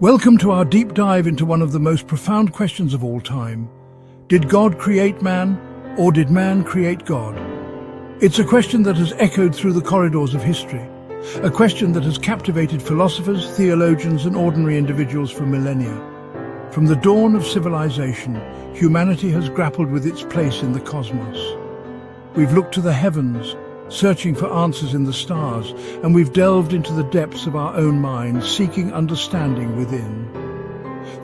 Welcome to our deep dive into one of the most profound questions of all time. Did God create man, or did man create God? It's a question that has echoed through the corridors of history, a question that has captivated philosophers, theologians, and ordinary individuals for millennia. From the dawn of civilization, humanity has grappled with its place in the cosmos. We've looked to the heavens, searching for answers in the stars, and we've delved into the depths of our own minds, seeking understanding within.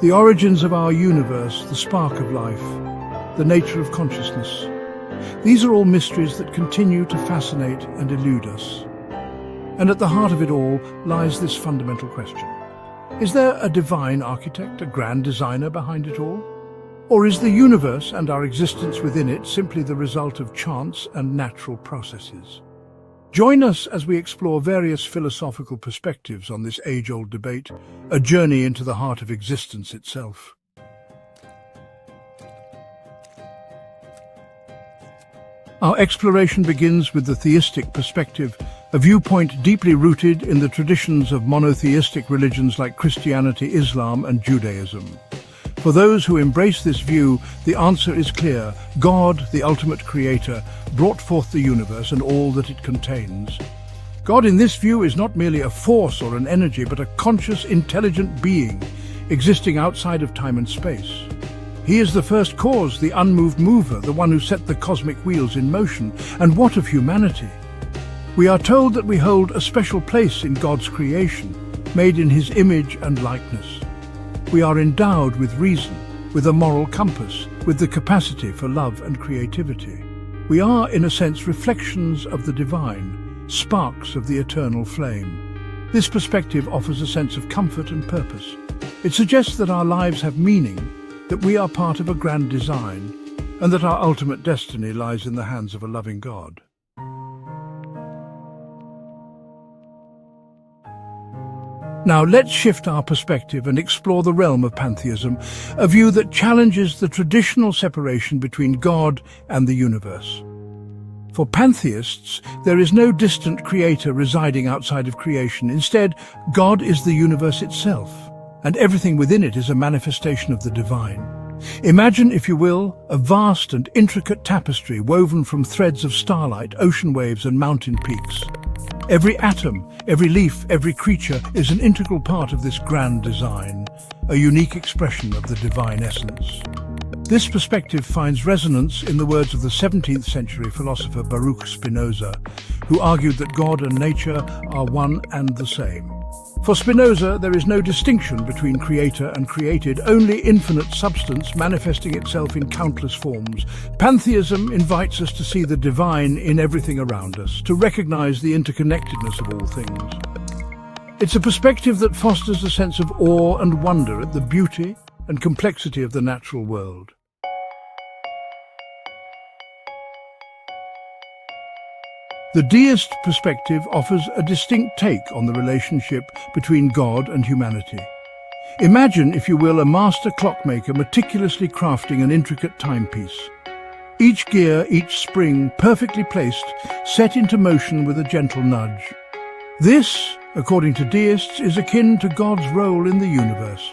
The origins of our universe, the spark of life, the nature of consciousness. These are all mysteries that continue to fascinate and elude us. And at the heart of it all lies this fundamental question. Is there a divine architect, a grand designer behind it all? Or is the universe and our existence within it simply the result of chance and natural processes? Join us as we explore various philosophical perspectives on this age-old debate, a journey into the heart of existence itself. Our exploration begins with the theistic perspective, a viewpoint deeply rooted in the traditions of monotheistic religions like Christianity, Islam, and Judaism. For those who embrace this view, the answer is clear. God, the ultimate creator, brought forth the universe and all that it contains. God in this view is not merely a force or an energy, but a conscious, intelligent being, existing outside of time and space. He is the first cause, the unmoved mover, the one who set the cosmic wheels in motion. And what of humanity? We are told that we hold a special place in God's creation, made in his image and likeness. We are endowed with reason, with a moral compass, with the capacity for love and creativity. We are, in a sense, reflections of the divine, sparks of the eternal flame. This perspective offers a sense of comfort and purpose. It suggests that our lives have meaning, that we are part of a grand design, and that our ultimate destiny lies in the hands of a loving God. Now let's shift our perspective and explore the realm of pantheism, a view that challenges the traditional separation between God and the universe. For pantheists, there is no distant creator residing outside of creation. Instead, God is the universe itself, and everything within it is a manifestation of the divine. Imagine, if you will, a vast and intricate tapestry woven from threads of starlight, ocean waves, and mountain peaks. Every atom, every leaf, every creature is an integral part of this grand design, a unique expression of the divine essence. This perspective finds resonance in the words of the 17th century philosopher Baruch Spinoza, who argued that God and nature are one and the same. For Spinoza, there is no distinction between creator and created, only infinite substance manifesting itself in countless forms. Pantheism invites us to see the divine in everything around us, to recognize the interconnectedness of all things. It's a perspective that fosters a sense of awe and wonder at the beauty and complexity of the natural world. The deist perspective offers a distinct take on the relationship between God and humanity. Imagine, if you will, a master clockmaker meticulously crafting an intricate timepiece. Each gear, each spring, perfectly placed, set into motion with a gentle nudge. This, according to deists, is akin to God's role in the universe.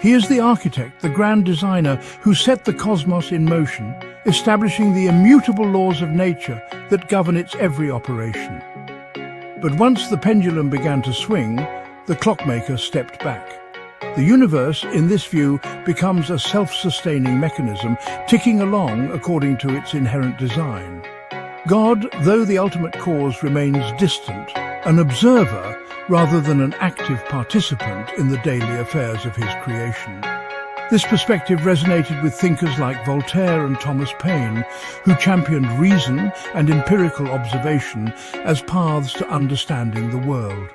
He is the architect, the grand designer, who set the cosmos in motion, establishing the immutable laws of nature that govern its every operation. But once the pendulum began to swing, the clockmaker stepped back. The universe, in this view, becomes a self-sustaining mechanism, ticking along according to its inherent design. God, though the ultimate cause, remains distant, an observer rather than an active participant in the daily affairs of his creation. This perspective resonated with thinkers like Voltaire and Thomas Paine, who championed reason and empirical observation as paths to understanding the world.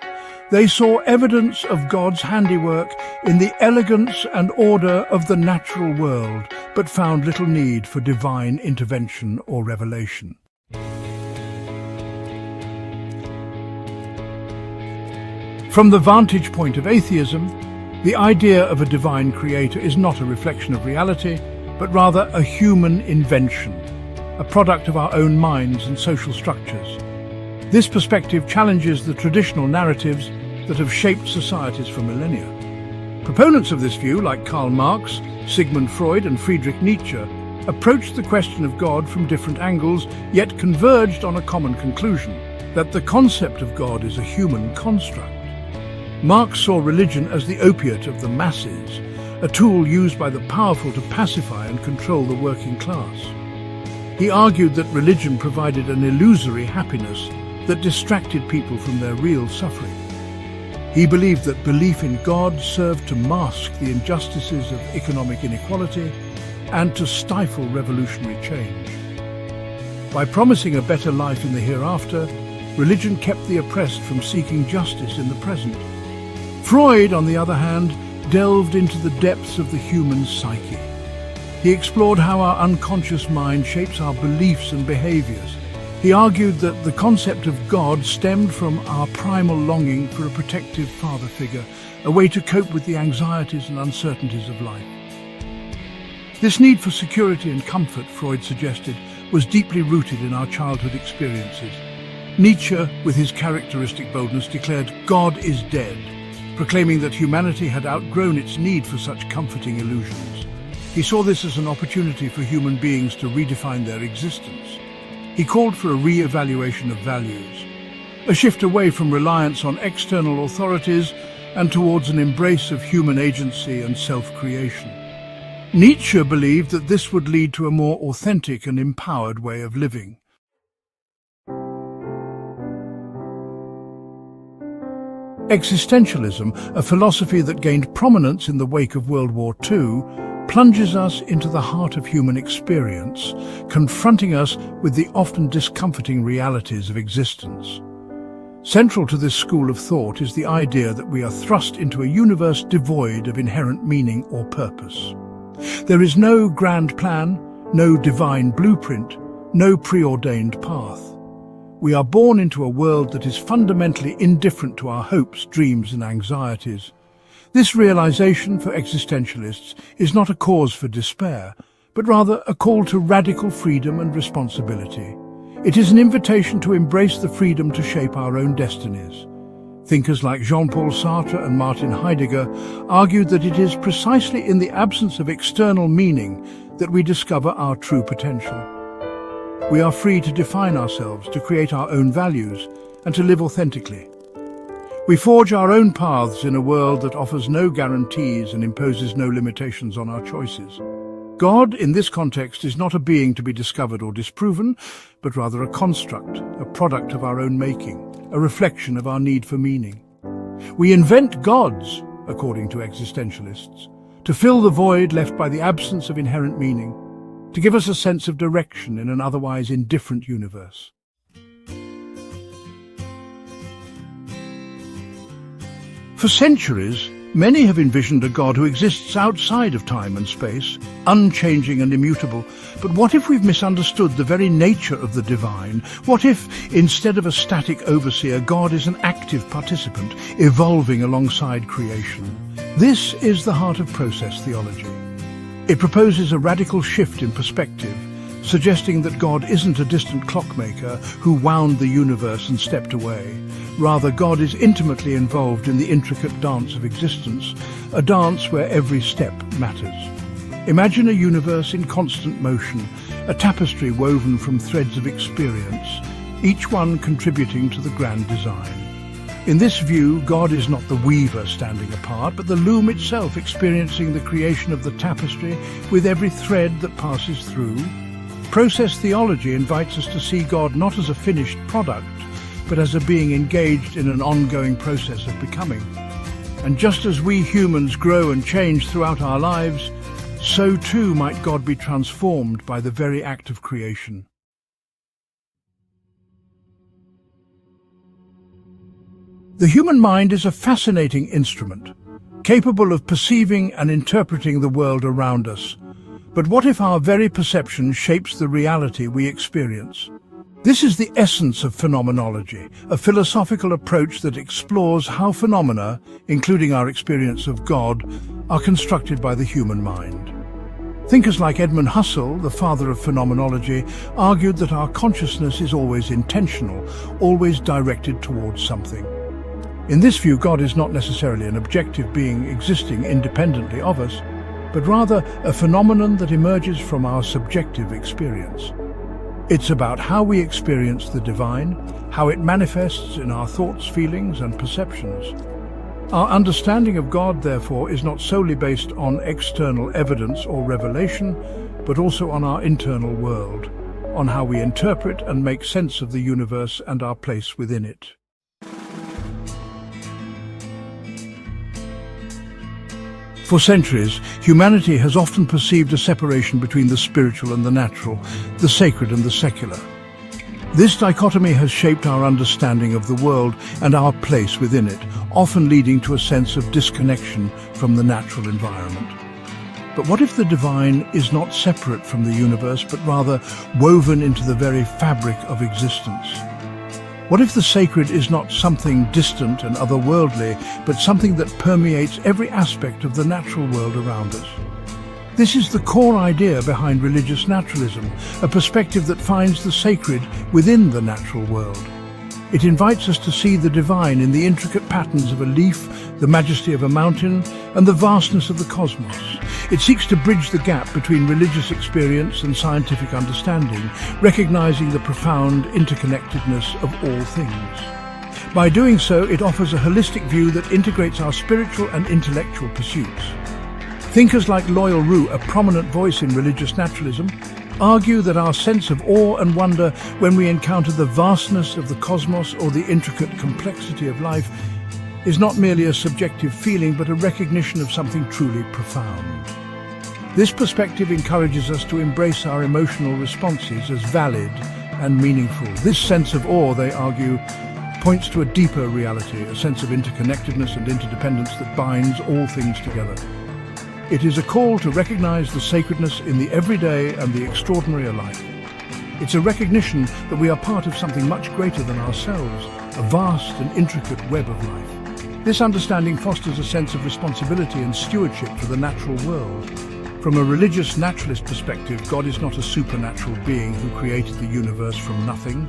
They saw evidence of God's handiwork in the elegance and order of the natural world, but found little need for divine intervention or revelation. From the vantage point of atheism, the idea of a divine creator is not a reflection of reality, but rather a human invention, a product of our own minds and social structures. This perspective challenges the traditional narratives that have shaped societies for millennia. Proponents of this view, like Karl Marx, Sigmund Freud and Friedrich Nietzsche, approached the question of God from different angles, yet converged on a common conclusion, that the concept of God is a human construct. Marx saw religion as the opiate of the masses, a tool used by the powerful to pacify and control the working class. He argued that religion provided an illusory happiness that distracted people from their real suffering. He believed that belief in God served to mask the injustices of economic inequality and to stifle revolutionary change. By promising a better life in the hereafter, religion kept the oppressed from seeking justice in the present. Freud, on the other hand, delved into the depths of the human psyche. He explored how our unconscious mind shapes our beliefs and behaviors. He argued that the concept of God stemmed from our primal longing for a protective father figure, a way to cope with the anxieties and uncertainties of life. This need for security and comfort, Freud suggested, was deeply rooted in our childhood experiences. Nietzsche, with his characteristic boldness, declared God is dead, proclaiming that humanity had outgrown its need for such comforting illusions. He saw this as an opportunity for human beings to redefine their existence. He called for a re-evaluation of values, a shift away from reliance on external authorities and towards an embrace of human agency and self-creation. Nietzsche believed that this would lead to a more authentic and empowered way of living. Existentialism, a philosophy that gained prominence in the wake of World War II, plunges us into the heart of human experience, confronting us with the often discomforting realities of existence. Central to this school of thought is the idea that we are thrust into a universe devoid of inherent meaning or purpose. There is no grand plan, no divine blueprint, no preordained path. We are born into a world that is fundamentally indifferent to our hopes, dreams and anxieties. This realization for existentialists is not a cause for despair, but rather a call to radical freedom and responsibility. It is an invitation to embrace the freedom to shape our own destinies. Thinkers like Jean-Paul Sartre and Martin Heidegger argued that it is precisely in the absence of external meaning that we discover our true potential. We are free to define ourselves, to create our own values, and to live authentically. We forge our own paths in a world that offers no guarantees and imposes no limitations on our choices. God, in this context, is not a being to be discovered or disproven, but rather a construct, a product of our own making, a reflection of our need for meaning. We invent gods, according to existentialists, to fill the void left by the absence of inherent meaning, to give us a sense of direction in an otherwise indifferent universe. For centuries, many have envisioned a God who exists outside of time and space, unchanging and immutable. But what if we've misunderstood the very nature of the divine? What if, instead of a static overseer, God is an active participant, evolving alongside creation? This is the heart of process theology. It proposes a radical shift in perspective, suggesting that God isn't a distant clockmaker who wound the universe and stepped away. Rather, God is intimately involved in the intricate dance of existence, a dance where every step matters. Imagine a universe in constant motion, a tapestry woven from threads of experience, each one contributing to the grand design. In this view, God is not the weaver standing apart, but the loom itself, experiencing the creation of the tapestry with every thread that passes through. Process theology invites us to see God not as a finished product, but as a being engaged in an ongoing process of becoming. And just as we humans grow and change throughout our lives, so too might God be transformed by the very act of creation. The human mind is a fascinating instrument, capable of perceiving and interpreting the world around us. But what if our very perception shapes the reality we experience? This is the essence of phenomenology, a philosophical approach that explores how phenomena, including our experience of God, are constructed by the human mind. Thinkers like Edmund Husserl, the father of phenomenology, argued that our consciousness is always intentional, always directed towards something. In this view, God is not necessarily an objective being existing independently of us, but rather a phenomenon that emerges from our subjective experience. It's about how we experience the divine, how it manifests in our thoughts, feelings, and perceptions. Our understanding of God, therefore, is not solely based on external evidence or revelation, but also on our internal world, on how we interpret and make sense of the universe and our place within it. For centuries, humanity has often perceived a separation between the spiritual and the natural, the sacred and the secular. This dichotomy has shaped our understanding of the world and our place within it, often leading to a sense of disconnection from the natural environment. But what if the divine is not separate from the universe, but rather woven into the very fabric of existence? What if the sacred is not something distant and otherworldly, but something that permeates every aspect of the natural world around us? This is the core idea behind religious naturalism, a perspective that finds the sacred within the natural world. It invites us to see the divine in the intricate patterns of a leaf, the majesty of a mountain, and the vastness of the cosmos. It seeks to bridge the gap between religious experience and scientific understanding, recognizing the profound interconnectedness of all things. By doing so, it offers a holistic view that integrates our spiritual and intellectual pursuits. Thinkers like Loyal Rue, a prominent voice in religious naturalism, argue that our sense of awe and wonder when we encounter the vastness of the cosmos or the intricate complexity of life is not merely a subjective feeling, but a recognition of something truly profound. This perspective encourages us to embrace our emotional responses as valid and meaningful. This sense of awe, they argue, points to a deeper reality, a sense of interconnectedness and interdependence that binds all things together. It is a call to recognize the sacredness in the everyday and the extraordinary alike. It's a recognition that we are part of something much greater than ourselves, a vast and intricate web of life. This understanding fosters a sense of responsibility and stewardship for the natural world. From a religious naturalist perspective, God is not a supernatural being who created the universe from nothing.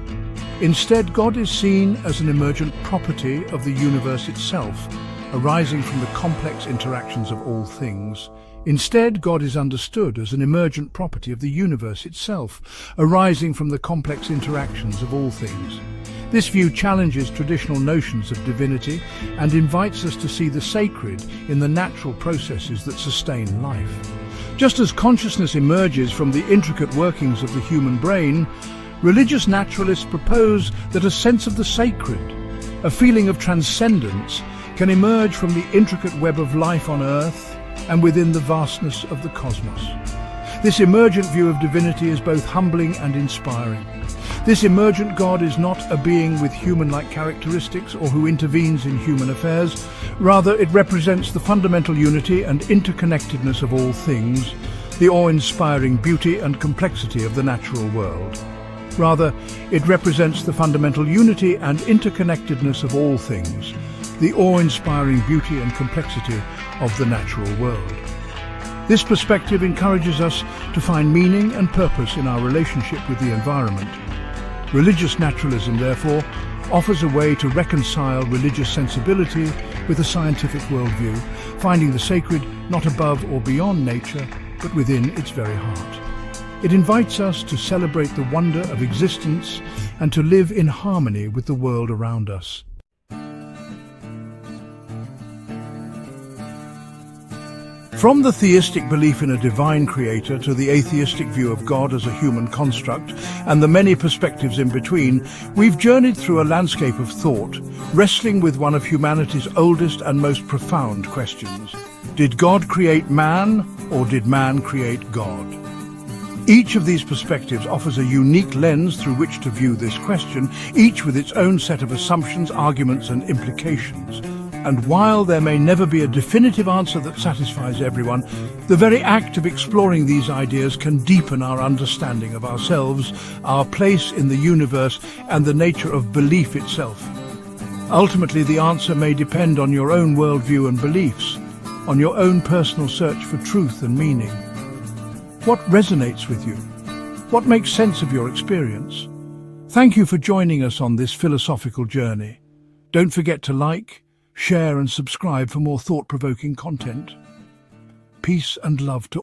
Instead, God is seen as an emergent property of the universe itself, arising from the complex interactions of all things. Instead, God is understood as an emergent property of the universe itself, arising from the complex interactions of all things. This view challenges traditional notions of divinity and invites us to see the sacred in the natural processes that sustain life. Just as consciousness emerges from the intricate workings of the human brain, religious naturalists propose that a sense of the sacred, a feeling of transcendence, can emerge from the intricate web of life on Earth and within the vastness of the cosmos. This emergent view of divinity is both humbling and inspiring. This emergent God is not a being with human-like characteristics or who intervenes in human affairs. Rather, it represents the fundamental unity and interconnectedness of all things, the awe-inspiring beauty and complexity of the natural world. Rather, it represents the fundamental unity and interconnectedness of all things, the awe-inspiring beauty and complexity of the natural world. This perspective encourages us to find meaning and purpose in our relationship with the environment. Religious naturalism, therefore, offers a way to reconcile religious sensibility with a scientific worldview, finding the sacred not above or beyond nature, but within its very heart. It invites us to celebrate the wonder of existence and to live in harmony with the world around us. From the theistic belief in a divine creator to the atheistic view of God as a human construct and the many perspectives in between, we've journeyed through a landscape of thought, wrestling with one of humanity's oldest and most profound questions. Did God create man, or did man create God? Each of these perspectives offers a unique lens through which to view this question, each with its own set of assumptions, arguments, and implications. And while there may never be a definitive answer that satisfies everyone, the very act of exploring these ideas can deepen our understanding of ourselves, our place in the universe, and the nature of belief itself. Ultimately, the answer may depend on your own worldview and beliefs, on your own personal search for truth and meaning. What resonates with you? What makes sense of your experience? Thank you for joining us on this philosophical journey. Don't forget to like, share and subscribe for more thought-provoking content. Peace and love to